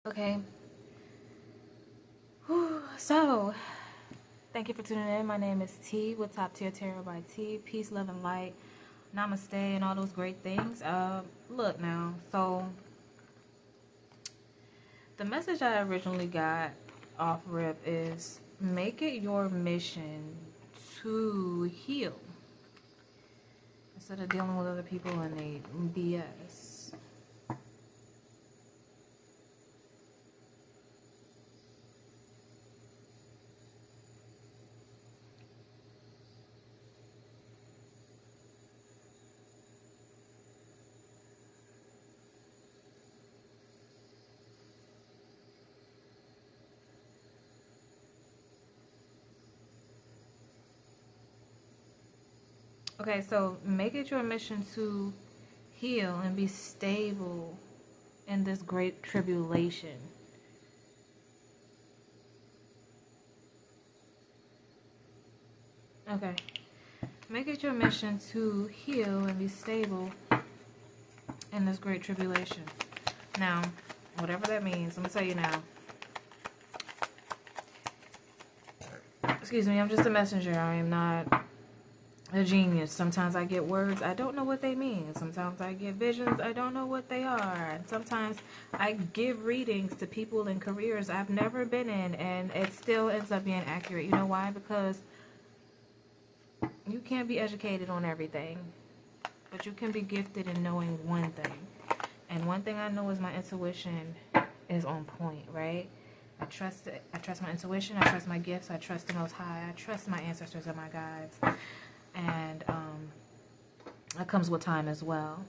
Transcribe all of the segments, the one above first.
Okay. So, thank you for tuning in. My name is T with Top Tier Tarot by T. Peace, love, and light. Namaste, and all those great things. Look now. So, the message I originally got off rip is make it your mission to heal instead of dealing with other people and they BS. Okay, so make it your mission to heal and be stable in this great tribulation. Okay. Make it your mission to heal and be stable in this great tribulation. Now, whatever that means, let me tell you now. Excuse me, I'm just a messenger. I am not a genius. Sometimes I get words, I don't know what they mean. Sometimes I get visions, I don't know what they are. And sometimes I give readings to people in careers I've never been in, and it still ends up being accurate. You know why? Because you can't be educated on everything, but you can be gifted in knowing one thing. And one thing I know is my intuition is on point, right? I trust it. I trust my intuition. I trust my gifts. I trust the Most High. I trust my ancestors and my guides. And that comes with time as well.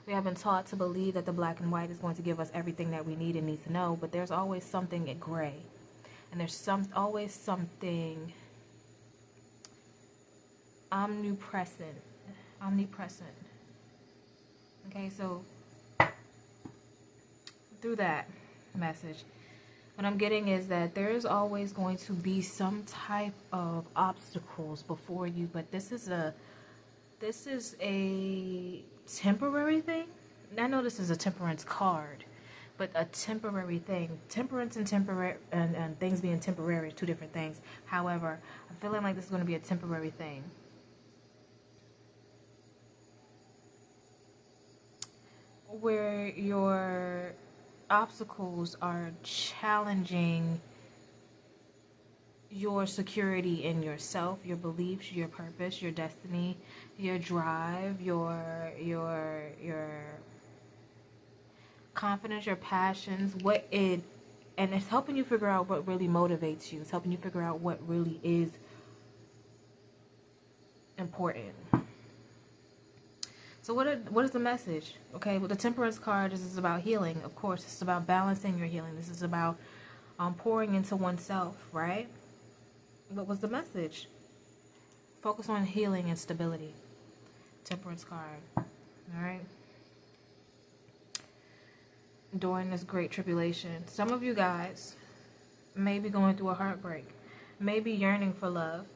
We have been taught to believe that the black and white is going to give us everything that we need and need to know, but there's always something at gray. And there's always something omnipresent. Okay, so through that message, what I'm getting is that there is always going to be some type of obstacles before you, but this is a temporary thing. I know this is a temperance card, but a temporary thing. Temperance and temporary and things being temporary are two different things. However, I'm feeling like this is going to be a temporary thing. Where your obstacles are challenging your security in yourself, your beliefs, your purpose, your destiny, your drive, your confidence, your passions, and it's helping you figure out what really motivates you. It's helping you figure out what really is important. So what is the message? Okay, well, the Temperance card is about healing. Of course, it's about balancing your healing. This is about pouring into oneself, right? What was the message? Focus on healing and stability. Temperance card. All right. During this great tribulation, some of you guys may be going through a heartbreak, may be yearning for love,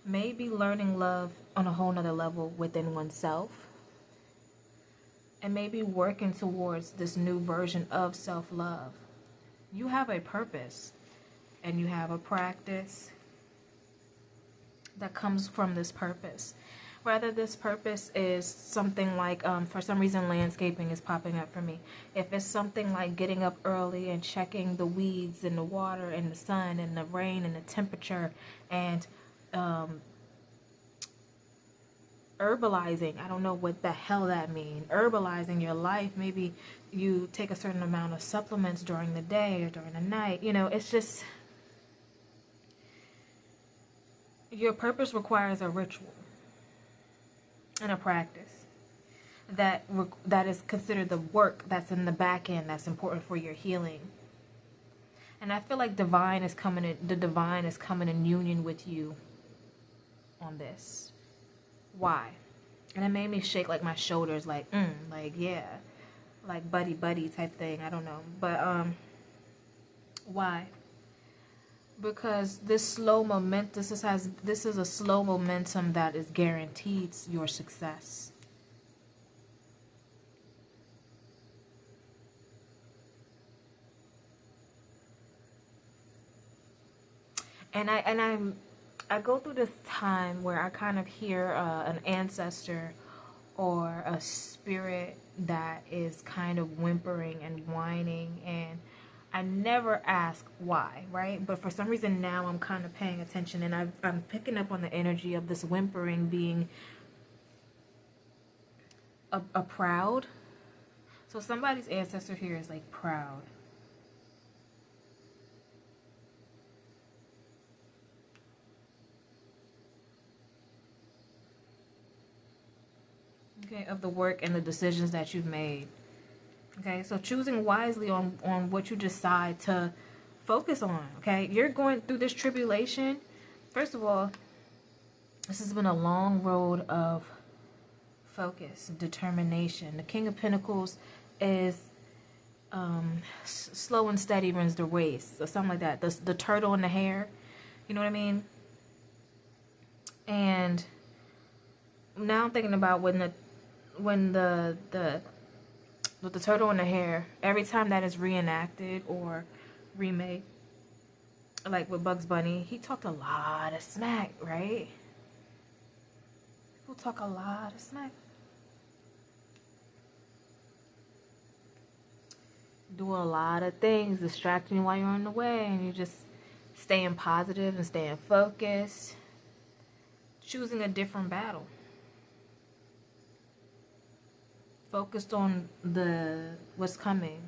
may be learning love on a whole nother level within oneself, and maybe working towards this new version of self-love. You have a purpose and you have a practice that comes from this purpose. Whether this purpose is something like, for some reason, landscaping is popping up for me. If it's something like getting up early and checking the weeds and the water and the sun and the rain and the temperature and herbalizing, I don't know what the hell that means. Herbalizing your life. Maybe you take a certain amount of supplements during the day or during the night. You know, it's just, your purpose requires a ritual and a practice that is considered the work that's in the back end that's important for your healing. And I feel like the divine is coming in union with you on this. Why? And it made me shake like my shoulders, like yeah, like buddy type thing. I don't know, but why? Because this is a slow momentum that is guaranteed your success. I go through this time where I kind of hear an ancestor or a spirit that is kind of whimpering and whining, and I never ask why, right? But for some reason now I'm kind of paying attention, and I'm picking up on the energy of this whimpering being a proud. So somebody's ancestor here is like proud. Okay, of the work and the decisions that you've made. Okay, so choosing wisely on what you decide to focus on. Okay, you're going through this tribulation. First of all, this has been a long road of focus, determination. The King of Pentacles is slow and steady wins the race, or something like that. The turtle in the hare, you know what I mean? And now I'm thinking about when the turtle in the hare, every time that is reenacted or remade, like with Bugs Bunny, he talked a lot of smack, right? People talk a lot of smack. Do a lot of things, distracting you while you're on the way, and you just staying positive and staying focused, choosing a different battle, focused on what's coming,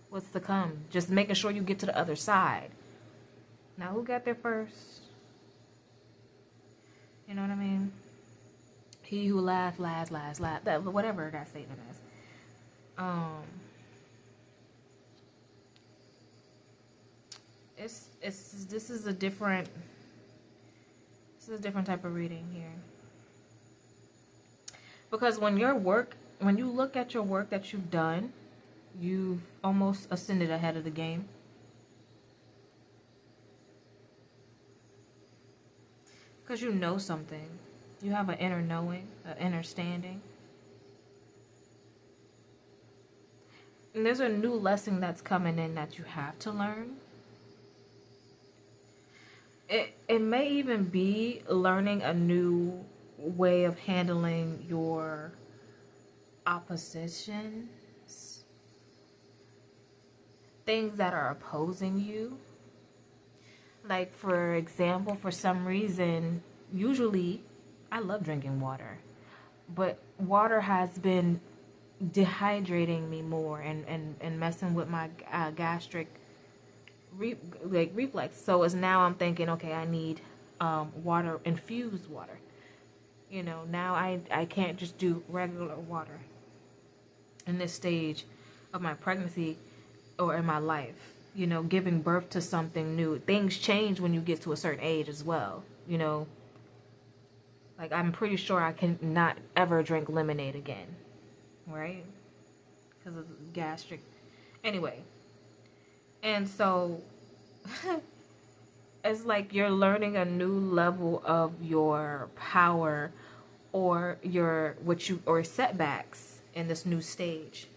what's to come, just making sure you get to the other side. Now, who got there first? You know what I mean? He who laughs, last, that, whatever that statement is. This is a different type of reading here. Because when you look at your work that you've done, you've almost ascended ahead of the game. Because you know something. You have an inner knowing, an inner standing. And there's a new lesson that's coming in that you have to learn. It may even be learning a new way of handling your oppositions, things that are opposing you. Like, for example, for some reason, usually I love drinking water, but water has been dehydrating me more and messing with my gastric reflex. So as now I'm thinking, okay, I need water, infused water. You know, now I can't just do regular water in this stage of my pregnancy or in my life. You know, giving birth to something new. Things change when you get to a certain age as well. You know, like I'm pretty sure I can not ever drink lemonade again, right? Because of gastric. Anyway, and so it's like you're learning a new level of your power or or setbacks in this new stage.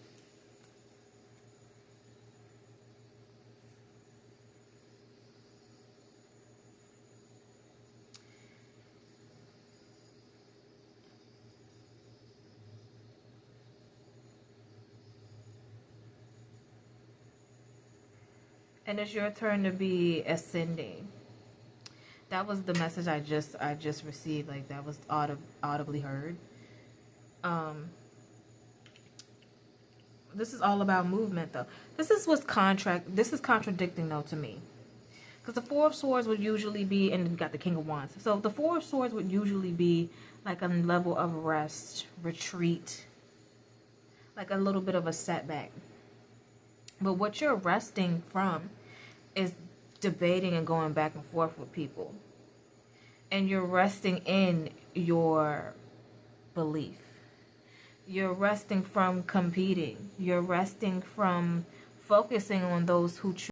And it's your turn to be ascending. That was the message I just received. Like, that was audibly heard. This is all about movement, though. This is contradicting, though, to me. Because the Four of Swords would usually be, and you got the King of Wands. So the Four of Swords would usually be like a level of rest, retreat, like a little bit of a setback. But what you're resting from is debating and going back and forth with people. And you're resting in your belief. You're resting from competing. You're resting from focusing on those who choose